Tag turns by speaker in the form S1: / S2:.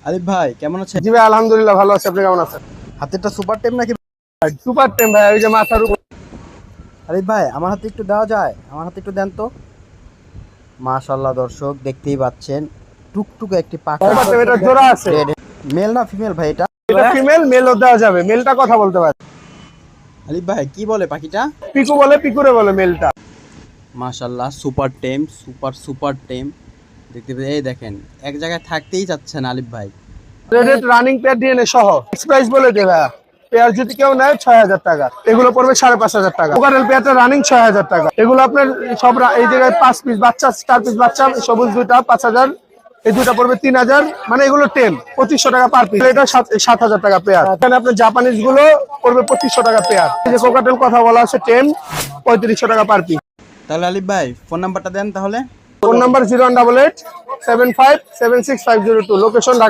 S1: আলিফ ভাই কেমন আছেন?
S2: জি ভাই, আলহামদুলিল্লাহ ভালো আছি। আপনি কেমন আছেন?
S1: হাতেরটা সুপার টেম নাকি?
S2: সুপার টেম ভাই, ওই যে মাথার উপর।
S1: আলিফ ভাই আমার হাতে একটু দেওয়া যায়? আমার হাতে একটু দেন তো। মাশাআল্লাহ দর্শক দেখতেই পাচ্ছেন, টুকটুকে একটি পাখা।
S2: সুপার টেম, এটা জোড়া আছে।
S1: মেল না ফিমেল ভাই এটা?
S2: এটা ফিমেল, মেলও দেওয়া যাবে। মেলটা কথা বলতে পারে।
S1: আলিফ ভাই কি বলে পাখিটা?
S2: পিকু বলে, পিকুরে বলে মেলটা।
S1: মাশাআল্লাহ সুপার টেম, সুপার সুপার টেম। দেখতে পেয়ে এই দেখেন, এক জায়গায় থাকতেই চাচ্ছে না আলিফ ভাই।
S2: রেডেড রানিং পেয়ার ডিএনএ সহ প্রাইস বলে দেবে। পেয়ার যদি কেউ নেয় ৬,০০০ টাকা, এগুলো পড়বে ৫,৫০০ টাকা। ওকারেল পেয়ারটা রানিং ৬,০০০ টাকা। এগুলো আপনার সব এই জায়গায় ৫ পিস বাচ্চা, ৪ পিস বাচ্চা, সবুজ দুইটা ৫,০০০, এই দুইটা পড়বে ৩,০০০। মানে এগুলো ২৫০০ টাকা পার পিস। এটা ৭,০০০ টাকা পেয়ার। এখানে আপনার জাপানিজ গুলো পড়বে ২৫০০ টাকা পেয়ার। এই যে কোকাটেল কথা বলা আছে টেম, ৩৫০০ টাকা পার পিস।
S1: তাহলে আলিফ ভাই ফোন নাম্বারটা দেন তাহলে।
S2: Phone number 0188 75 76502, location